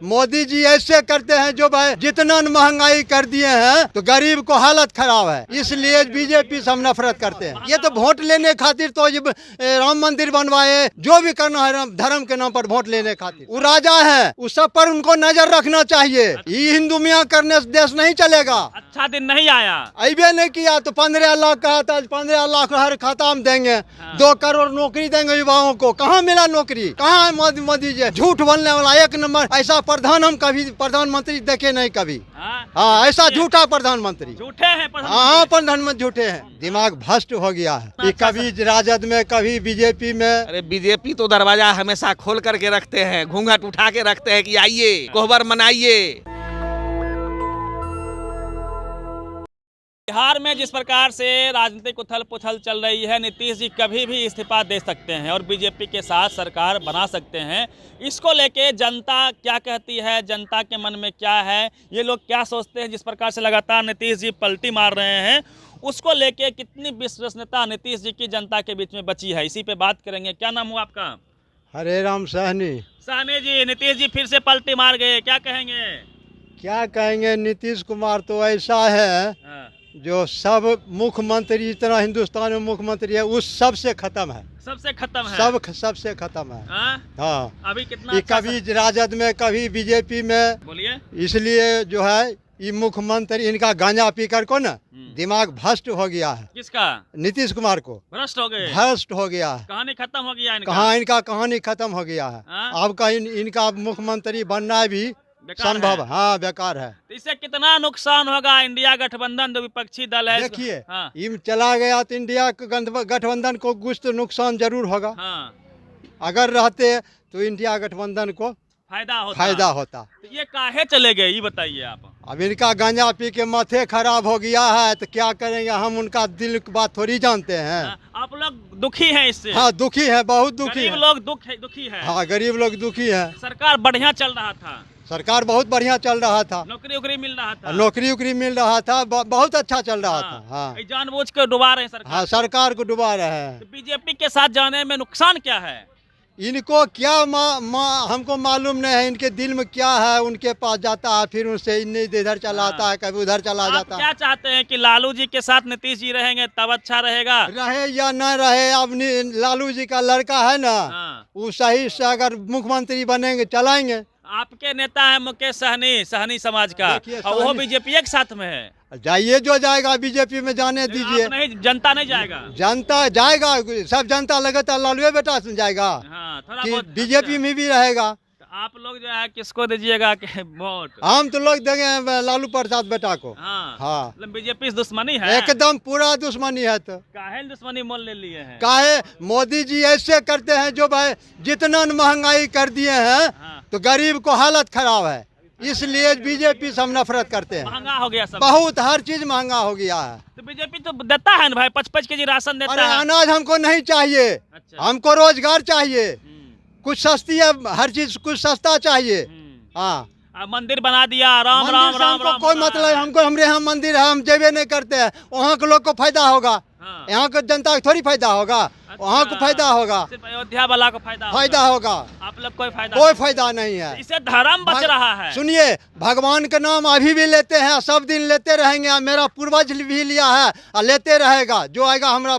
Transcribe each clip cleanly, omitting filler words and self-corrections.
मोदी जी ऐसे करते हैं जो भाई जितना महंगाई कर दिए हैं तो गरीब को हालत खराब है, इसलिए बीजेपी से हम नफरत करते हैं। ये तो वोट लेने खातिर तो राम मंदिर बनवाए, जो भी करना है धर्म के नाम पर वोट लेने खातिर। वो राजा है, उस सब पर उनको नजर रखना चाहिए। ये हिंदू मियाँ करने से देश नहीं चलेगा। अच्छा दिन नहीं आया, अबे नहीं किया तो 15 लाख कहा था, 15 लाख हर खाता में देंगे। 2 करोड़ नौकरी देंगे युवाओं को। कहाँ मिला नौकरी? कहाँ है मोदी जी? झूठ बोलने वाला एक नंबर। ऐसा प्रधान हम कभी प्रधानमंत्री देखे नहीं कभी। हाँ, ऐसा झूठा प्रधानमंत्री। झूठे हैं हाँ, प्रधानमंत्री झूठे हैं। दिमाग भ्रष्ट हो गया है। कि कभी राजद में, कभी बीजेपी में। अरे बीजेपी तो दरवाजा हमेशा खोल करके रखते हैं, घूंघट उठा के रखते हैं कि आइए कोहबर मनाइए। बिहार में जिस प्रकार से राजनीतिक उथल पुथल चल रही है, नीतीश जी कभी भी इस्तीफा दे सकते हैं और बीजेपी के साथ सरकार बना सकते हैं। इसको लेके जनता क्या कहती है, जनता के मन में क्या है, ये लोग क्या सोचते हैं? जिस प्रकार से लगातार नीतीश जी पलटी मार रहे हैं, उसको लेके कितनी विश्वसनीयता नीतीश जी की जनता के बीच में बची है, इसी पे बात करेंगे। क्या नाम हुआ आपका? हरे राम सहनी। सहनी जी, नीतीश जी फिर से पलटी मार गए, क्या कहेंगे? क्या कहेंगे, नीतीश कुमार तो ऐसा है जो सब मुख्यमंत्री, जितना हिंदुस्तान में मुख्यमंत्री है उस सबसे खत्म है। सबसे खत्म है, सबसे खत्म है। हाँ, अभी कितना ये कभी राजद में, कभी बीजेपी में। बोलिए। इसलिए जो है ये मुख्यमंत्री, इनका गांजा पीकर को ना दिमाग भ्रष्ट हो गया है। किसका? नीतीश कुमार को भ्रष्ट हो गए, भ्रष्ट हो गया है। कहानी खत्म हो गया इनका। कहाँ इनका कहानी खत्म हो गया है। अब कहीं इनका मुख्यमंत्री बनना भी संभव, हाँ, बेकार है। तो इससे कितना नुकसान होगा इंडिया गठबंधन जो विपक्षी दल है? देखिए, ये चला गया तो इंडिया गठबंधन को कुछ तो नुकसान जरूर होगा। अगर रहते तो इंडिया गठबंधन को फायदा होता। तो ये काहे चले गए, ये बताइए आप। अब इनका गांजा पी के माथे खराब हो गया है तो क्या करेंगे, हम उनका दिल की बात थोड़ी जानते हैं। आप लोग दुखी हैं इससे? हाँ, दुखी है, बहुत दुखी है। लोग दुखी है। हाँ, गरीब लोग दुखी है। सरकार बढ़िया चल रहा था, सरकार बहुत बढ़िया चल रहा था, नौकरी उकरी मिल रहा था, नौकरी मिल रहा था, बहुत अच्छा चल रहा था। हाँ, जानबूझ के डुबा रहे हैं सरकार। हाँ, सरकार को डुबा रहे हैं। तो बीजेपी के साथ जाने में नुकसान क्या है? इनको क्या हमको मालूम नहीं है, इनके दिल में क्या है। उनके पास जाता है, फिर उनसे इधर चला आता है, कभी उधर चला जाता है। क्या चाहते हैं कि लालू जी के साथ नीतीश जी रहेंगे तब अच्छा रहेगा? रहे या न रहे, अब लालू जी का लड़का है ना, वो सही से अगर मुख्यमंत्री बनेंगे चलाएंगे। आपके नेता है मुकेश सहनी, सहनी समाज का, और वो बीजेपी के साथ में है। जाइए, जो जाएगा बीजेपी में जाने दीजिए। नहीं, जनता नहीं जाएगा। जनता जाएगा, सब जनता लगता लालू बेटा से जाएगा। थोड़ा कि बहुत बीजेपी में भी रहेगा। तो आप लोग जो है किसको दीजिएगा वोट? हम तो लोग देंगे लालू प्रसाद बेटा को। हाँ। बीजेपी से दुश्मनी है? एकदम पूरा दुश्मनी है। तो काहे दुश्मनी मोल ले लिए हैं? काहे मोदी जी ऐसे करते हैं जो भाई जितना महंगाई कर दिए हैं तो गरीब को हालत खराब है, इसलिए बीजेपी से हम नफरत करते हैं। महंगा हो गया सब, बहुत, हर चीज महंगा हो गया है। तो बीजेपी तो देता है ना भाई, 55 केजी राशन देता है। अनाज हमको नहीं चाहिए। अच्छा। हमको रोजगार चाहिए, कुछ सस्ती है, हर चीज कुछ सस्ता चाहिए। हाँ, मंदिर बना दिया, राम राम राम राम, कोई मतलब हमको, हमरे यहाँ मंदिर है, हम जेबे नहीं करते हैं। वहाँ के लोग को फायदा होगा, यहाँ के जनता को थोड़ी फायदा होगा। वहाँ को फायदा होगा, सिर्फ अयोध्या वाला को फायदा होगा। आप लोग कोई फायदा नहीं है। इससे धर्म बच रहा है। सुनिए, भगवान का नाम अभी भी लेते हैं, सब दिन लेते रहेंगे। मेरा पूर्वज भी लिया है और लेते रहेगा, जो आएगा हमारा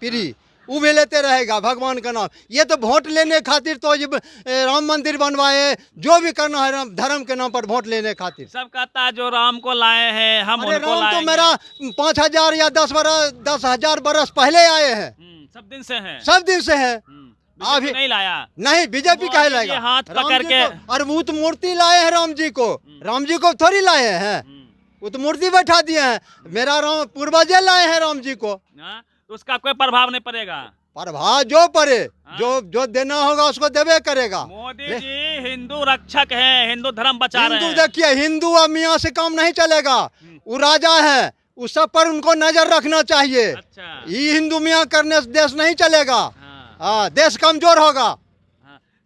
पीढ़ी वो भी लेते रहेगा भगवान का नाम। ये तो वोट लेने खातिर तो राम मंदिर बनवाए, जो भी करना है धर्म के नाम पर वोट लेने खातिर। सब कहता है जो राम को लाए हैं हम उनको लाएंगे। तो मेरा 5000 या 10,000 बरस पहले आए हैं। सब दिन से हैं, सब दिन से है। अभी नहीं लाया, नहीं, बीजेपी कहे लाएगा? हाथ पकड़ के, और वो तो मूर्ति लाए हैं राम जी को थोड़ी लाए हैं। वो तो मूर्ति बैठा दिए हैं। मेरा राम पूर्वज लाए हैं राम जी को। उसका कोई प्रभाव नहीं पड़ेगा। प्रभाव जो पड़े, जो देना होगा उसको देवे करेगा। मोदी जी हिंदू रक्षक हैं, हिंदू धर्म बचा रहे हैं। देखिए, हिंदू और मियाँ से काम नहीं चलेगा। वो राजा है, उस सब पर उनको नजर रखना चाहिए। अच्छा। ये हिंदू मियाँ करने से देश नहीं चलेगा। हाँ, देश कमजोर होगा।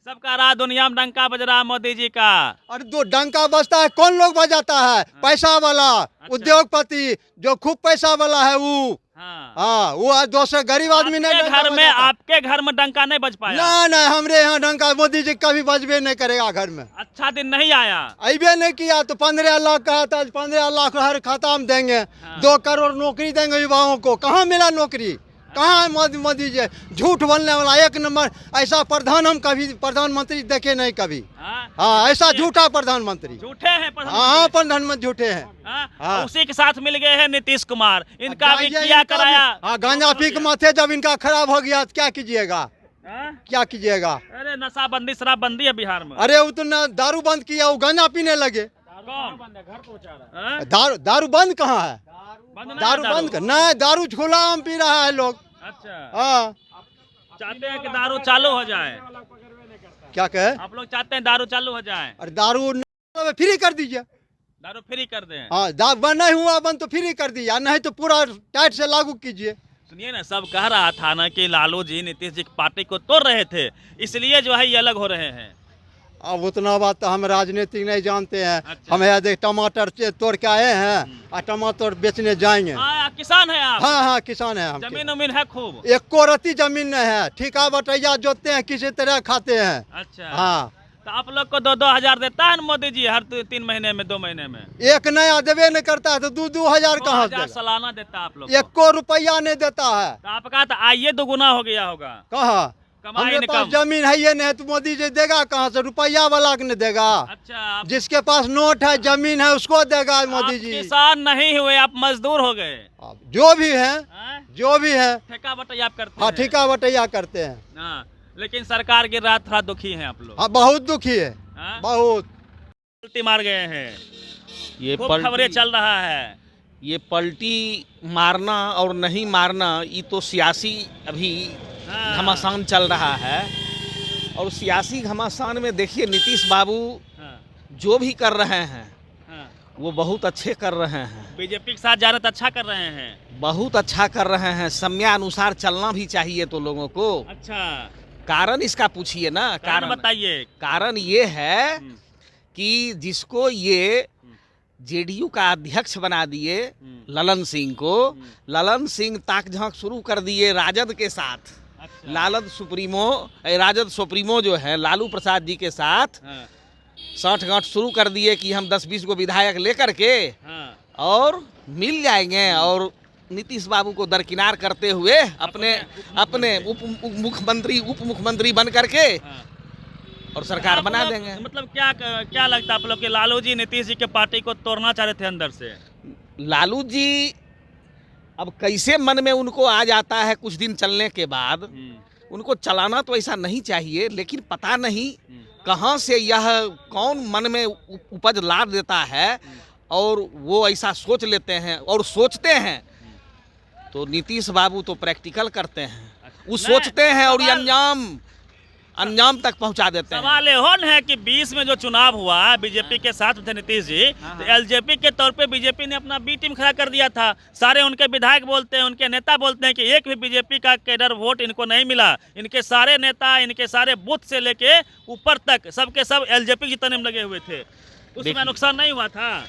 सबका राह दुनिया में डंका बज रहा मोदी जी का। और दो डंका बजता है, कौन लोग बजाता है? पैसा वाला, उद्योगपति, जो खूब पैसा वाला है वो। हाँ। हाँ, वो आज दूसरे गरीब आदमी नहीं आपके डंका घर में बजाता। आपके घर में डंका नहीं बज पाया? ना ना, हमरे यहाँ डंका मोदी जी कभी बजबे नहीं करेगा घर में। अच्छा दिन नहीं आया। अबे नहीं किया तो 15 लाख कहा था, 15 लाख हर खाता में देंगे। 2 करोड़ नौकरी देंगे युवाओं को। कहाँ मिला नौकरी? कहाँ है मोदी जी? झूठ बोलने वाला 1 नंबर। ऐसा प्रधान हम कभी प्रधानमंत्री देखे नहीं कभी। हाँ, ऐसा झूठा प्रधानमंत्री। झूठे हैं हाँ, प्रधानमंत्री झूठे हैं। हाँ। उसी के साथ मिल गए हैं नीतीश कुमार, इनका भी किया कराया। हाँ, गांजा पी के माथे जब इनका खराब हो गया तो क्या कीजिएगा? क्या कीजिएगा? अरे नशाबंदी शराबबंदी है बिहार में। अरे वो तो ना दारू बंद किया, वो गांजा पीने लगे। कौन? घर पहुंचा रहा है? दारू बंद कहाँ है? दारू बंद नहीं, दारू खुला आम पी रहा है लोग। अच्छा। हाँ, चाहते हैं कि दारू चालू हो जाए? क्या कहे? आप लोग चाहते हैं दारू चालू हो जाए? अरे दारू फ्री कर दीजिए। दारू फ्री कर दें? हाँ, बंद नहीं हुआ, बंद तो फ्री कर दीजिए, नहीं तो पूरा टाइट से लागू कीजिए। सुनिए ना, सब कह रहा था ना कि लालू जी नीतीश जी की पार्टी को तोड़ रहे थे, इसलिए जो है ये अलग हो रहे हैं। अब उतना बात तो हम राजनीतिक नहीं जानते हैं। अच्छा। हम यहाँ देख टमाटर से तोड़ के आए हैं और टमाटर बेचने जाएंगे। किसान है आप? हाँ हाँ, किसान है हम। जमीन उमीन है खूब? 1 रत्ती जमीन नहीं है, ठिका बटैया जोतते हैं, किसी तरह खाते हैं। अच्छा। हाँ, तो आप लोग को 2-2 हजार देता है मोदी जी हर 3 महीने में, 2 महीने में? एक नया देवे नहीं करता है तो 2-2 हजार कहाँ से देगा? सालाना देता है आप लोग? 1 रुपया नहीं देता है। तो आपका तो आइए दोगुना हो गया होगा। कहाँ? हमारे पास जमीन है ये नहीं तो मोदी जी देगा कहाँ से? रुपया वाला के नहीं देगा। अच्छा। जिसके पास नोट है, जमीन है, उसको देगा मोदी जी। किसान नहीं हुए, आप मजदूर हो गए। जो भी है, जो भी है, ठेका बटैया आप करते हाँ, हैं? ठिका बटैया करते हैं। हाँ, लेकिन सरकार की रात थोड़ा दुखी है आप लोग? हाँ, बहुत दुखी है। बहुत पलटी मार गए हैं, ये खबरें चल रहा है। ये पलटी मारना और नहीं मारना, ये तो सियासी अभी घमासान चल रहा है। और सियासी घमासान में देखिए नीतीश बाबू जो भी कर रहे हैं वो बहुत अच्छे कर रहे हैं। बीजेपी के साथ जाना तो अच्छा कर रहे हैं, बहुत अच्छा कर रहे हैं। समयानुसार चलना भी चाहिए तो लोगों को। अच्छा। कारण इसका पूछिए ना। कारण बताइए। कारण ये है कि जिसको ये जेडीयू का अध्यक्ष बना दिए ललन सिंह को, ललन सिंह ताक झांक शुरू कर दिए राजद के साथ। अच्छा। राजद सुप्रीमो जो है लालू प्रसाद जी के साथ साठ गांठ शुरू कर दिए कि हम 10-20 को विधायक लेकर के और मिल जाएंगे और नीतीश बाबू को दरकिनार करते हुए अपने उप मुख्यमंत्री बन करके और सरकार बना देंगे। मतलब क्या लगता है आप लोग कि लालू जी नीतीश जी के पार्टी को तोड़ना चाह रहे थे अंदर से? लालू जी अब कैसे मन में उनको आ जाता है कुछ दिन चलने के बाद। उनको चलाना तो ऐसा नहीं चाहिए, लेकिन पता नहीं कहाँ से यह कौन मन में उपज ला देता है और वो ऐसा सोच लेते हैं और सोचते हैं। तो नीतीश बाबू तो प्रैक्टिकल करते हैं, वो सोचते हैं और ये अंजाम तक पहुंचा देते हैं। सवाल यह है कि 20 में जो चुनाव हुआ बीजेपी के साथ थे नीतीश जी, तो एलजेपी के तौर पे बीजेपी ने अपना बी टीम खड़ा कर दिया था। सारे उनके विधायक बोलते हैं, उनके नेता बोलते हैं कि एक भी बीजेपी का कैडर वोट इनको नहीं मिला। इनके सारे नेता, इनके सारे बूथ से लेके ऊपर तक सबके सब एलजेपी जीतने में लगे हुए थे। उस समय नुकसान नहीं हुआ था?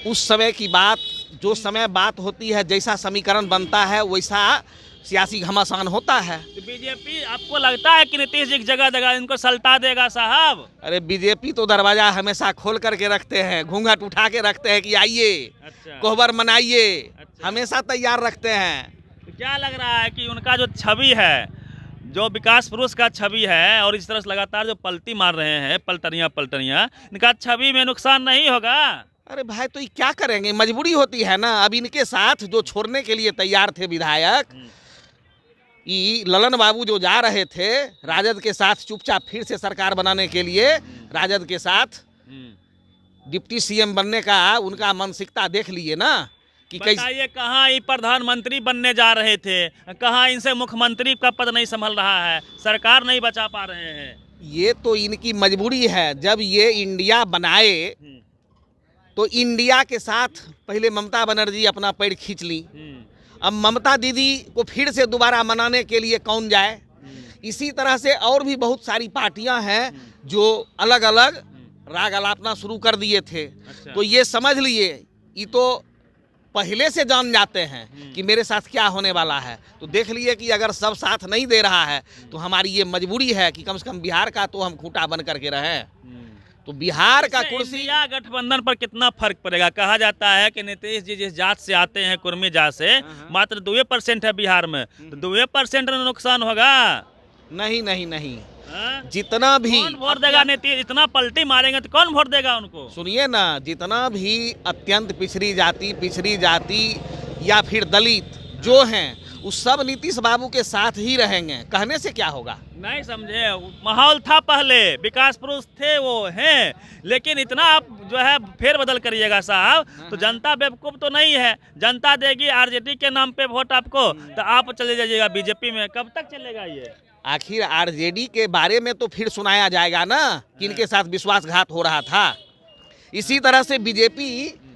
उस समय की बात, जो समय बात होती है, जैसा समीकरण बनता है वैसा सियासी घमासान होता है। तो बीजेपी आपको लगता है कि नीतीश जी जगह जगह इनको सल्टा देगा साहब? अरे बीजेपी तो दरवाजा हमेशा खोल करके रखते हैं, घूंघट उठा के रखते हैं कि आइए। अच्छा। कोहबर मनाइए। अच्छा। हमेशा तैयार रखते हैं। तो क्या लग रहा है कि उनका जो छवि है, जो विकास पुरुष का छवि है, और इस तरह से लगातार जो पलटी मार रहे हैं, पलटनियाँ, इनका छवि में नुकसान नहीं होगा? अरे भाई तो ये क्या करेंगे, मजबूरी होती है ना। अब इनके साथ जो छोड़ने के लिए तैयार थे विधायक, ये ललन बाबू जो जा रहे थे राजद के साथ चुपचाप फिर से सरकार बनाने के लिए, राजद के साथ डिप्टी सीएम बनने का उनका मानसिकता देख लिए ना कि बताइए कहाँ ये प्रधानमंत्री बनने जा रहे थे, कहाँ इनसे मुख्यमंत्री का पद नहीं संभल रहा है, सरकार नहीं बचा पा रहे हैं। ये तो इनकी मजबूरी है। जब ये इंडिया बनाए तो इंडिया के साथ पहले ममता बनर्जी अपना पैर खींच ली। अब ममता दीदी को फिर से दोबारा मनाने के लिए कौन जाए? इसी तरह से और भी बहुत सारी पार्टियां हैं जो अलग अलग राग अलापना शुरू कर दिए थे। अच्छा। तो ये समझ लिए ये तो पहले से जान जाते हैं कि मेरे साथ क्या होने वाला है। तो देख लिए कि अगर सब साथ नहीं दे रहा है तो हमारी ये मजबूरी है कि कम से कम बिहार का तो हम खूंटा बन करके रहें। तो बिहार का कुर्सी इंडिया गठबंधन पर कितना फर्क पड़ेगा? कहा जाता है कि नीतीश जी जिस जात से आते हैं, कुर्मी जात से, मात्र 2% है बिहार में, तो 2% नुकसान होगा? नहीं नहीं नहीं, हाँ? जितना भी कौन वोट देगा? नीतीश इतना पलटी मारेंगे तो कौन वोट देगा उनको? सुनिए ना, जितना भी अत्यंत पिछड़ी जाति या फिर दलित जो हैं उस सब नीतीश बाबू के साथ ही रहेंगे। कहने से क्या होगा? नहीं समझे, माहौल था पहले, विकास पुरुष थे वो हैं, लेकिन इतना आप जो है फेर बदल करिएगा साहब तो जनता बेवकूफ़ तो नहीं है। जनता देगी आरजेडी के नाम पे वोट आपको, तो आप चले जाइएगा बीजेपी में। कब तक चलेगा ये? आखिर आरजेडी के बारे में तो फिर सुनाया जाएगा ना कि इनके साथ विश्वासघात हो रहा था। इसी तरह से बीजेपी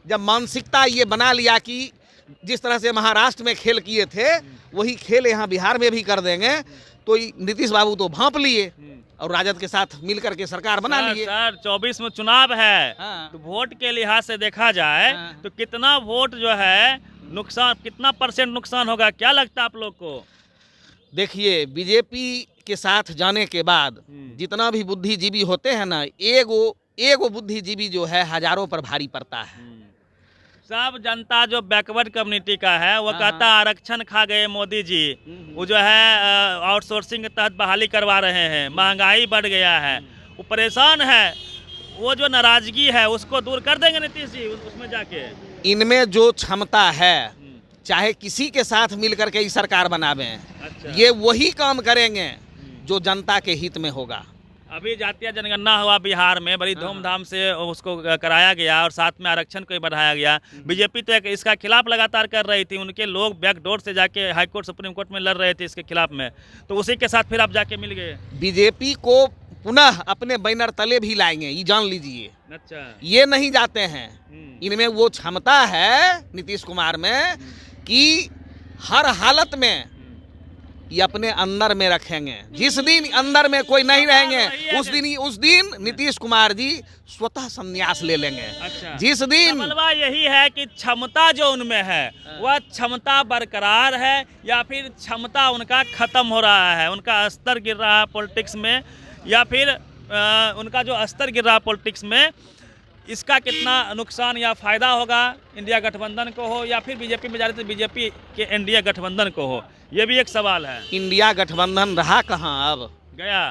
जब मानसिकता ये बना लिया कि जिस तरह से महाराष्ट्र में खेल किए थे वही खेल यहाँ बिहार में भी कर देंगे, तो नीतीश बाबू तो भांप लिए और राजद के साथ मिलकर के सरकार बना लिए। सर 24 में चुनाव है, हाँ। तो वोट के लिहाज से देखा जाए हाँ। तो कितना वोट जो है नुकसान, कितना % नुकसान होगा? क्या लगता है आप लोग को? देखिए, बीजेपी के साथ जाने के बाद जितना भी बुद्धिजीवी होते हैं ना, एगो बुद्धिजीवी जो है हजारों पर भारी पड़ता है। सब जनता जो बैकवर्ड कम्युनिटी का है वो कहता है आरक्षण खा गए मोदी जी, वो जो है आउटसोर्सिंग के तहत बहाली करवा रहे हैं, महंगाई बढ़ गया है, वो परेशान है। वो जो नाराजगी है उसको दूर कर देंगे नीतीश जी उसमें जाके। इनमें जो क्षमता है, चाहे किसी के साथ मिल करके ही सरकार बनावें, अच्छा। ये वही काम करेंगे जो जनता के हित में होगा। अभी जातीय जनगणना हुआ बिहार में, बड़ी धूमधाम से उसको कराया गया और साथ में आरक्षण को भी बढ़ाया गया। बीजेपी तो इसका खिलाफ लगातार कर रही थी, उनके लोग बैकडोर से जाके हाई कोर्ट सुप्रीम कोर्ट में लड़ रहे थे इसके खिलाफ में, तो उसी के साथ फिर आप जाके मिल गए। बीजेपी को पुनः अपने बैनर तले भी लाएंगे, ये जान लीजिए। अच्छा, ये नहीं जाते हैं, इनमें वो क्षमता है नीतीश कुमार में कि हर हालत में ये अपने अंदर में रखेंगे। जिस दिन अंदर में कोई नहीं रहेंगे उस दिन नीतीश कुमार जी स्वतः संन्यास ले लेंगे। अच्छा। जिस दिन सवाल यही है कि क्षमता जो उनमें है वह क्षमता बरकरार है या फिर क्षमता उनका खत्म हो रहा है, उनका स्तर गिर रहा है पॉलिटिक्स में, या फिर उनका जो स्तर गिर रहा है पॉलिटिक्स में, इसका कितना नुकसान या फायदा होगा इंडिया गठबंधन को हो या फिर बीजेपी में जा रही थी बीजेपी के एनडीए गठबंधन को हो, ये भी एक सवाल है। इंडिया गठबंधन रहा कहाँ? अब गया,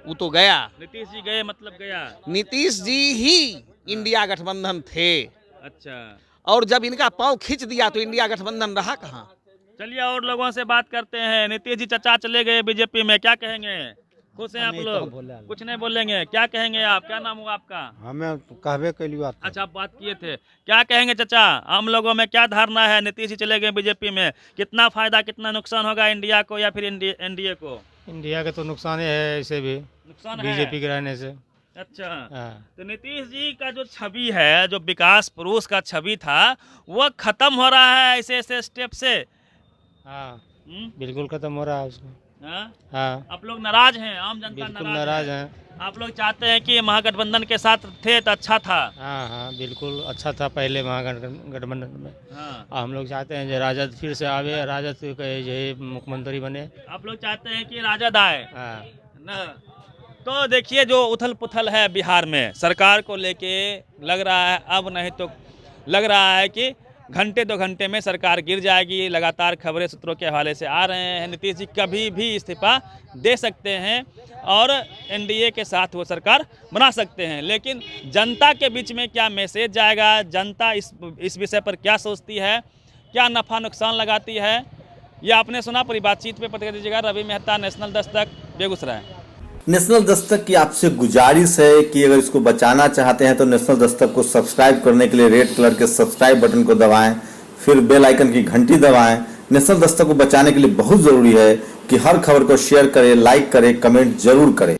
वो तो गया। नीतीश जी गए मतलब गया। नीतीश जी ही इंडिया गठबंधन थे। अच्छा, और जब इनका पांव खींच दिया तो इंडिया गठबंधन रहा कहाँ? चलिए और लोगों से बात करते हैं। नीतीश जी चचा चले गए बीजेपी में, क्या कहेंगे? खुश हैं आप लोग? कुछ नहीं बोलेंगे, क्या कहेंगे आप? क्या नाम हुआ आपका? हमें कहवे के लिए अच्छा, आप बात किए थे, क्या कहेंगे चाचा? आम लोगों में क्या धारणा है? नीतीश जी चले गए बीजेपी में, कितना फायदा कितना नुकसान होगा इंडिया को या फिर एनडीए को? इंडिया का तो नुकसान ही है, इसे भी नुकसान है बीजेपी के रहने से। अच्छा, हाँ। तो नीतीश जी का जो छवि है, जो विकास पुरुष का छवि था, वो खत्म हो रहा है ऐसे ऐसे स्टेप से। हाँ, बिल्कुल खत्म हो रहा है उसको। हाँ, आप लोग नाराज हैं, आम जनता बिल्कुल नाराज हैं। आप लोग चाहते हैं कि महागठबंधन के साथ थे तो अच्छा था। हाँ हाँ, बिल्कुल अच्छा था पहले महागठबंधन में। हाँ। हम लोग चाहते हैं जो राजद फिर से आवे, राजद के मुख्यमंत्री बने। आप लोग चाहते हैं कि राजद आए हाँ न? तो देखिए जो उथल पुथल है बिहार में सरकार को लेके, लग रहा है अब नहीं तो लग रहा है कि घंटे 2 घंटे में सरकार गिर जाएगी। लगातार खबरें सूत्रों के हवाले से आ रहे हैं, नीतीश जी कभी भी इस्तीफा दे सकते हैं और एनडीए के साथ वो सरकार बना सकते हैं। लेकिन जनता के बीच में क्या मैसेज जाएगा, जनता इस विषय पर क्या सोचती है, क्या नफ़ा नुकसान लगाती है, ये आपने सुना। पूरी बातचीत पे पता कर दीजिएगा। रवि मेहता, नेशनल दस्तक, बेगूसराय। नेशनल दस्तक की आपसे गुजारिश है कि अगर इसको बचाना चाहते हैं तो नेशनल दस्तक को सब्सक्राइब करने के लिए रेड कलर के सब्सक्राइब बटन को दबाएं, फिर बेल आइकन की घंटी दबाएं। नेशनल दस्तक को बचाने के लिए बहुत जरूरी है कि हर खबर को शेयर करें, लाइक करें, कमेंट जरूर करें।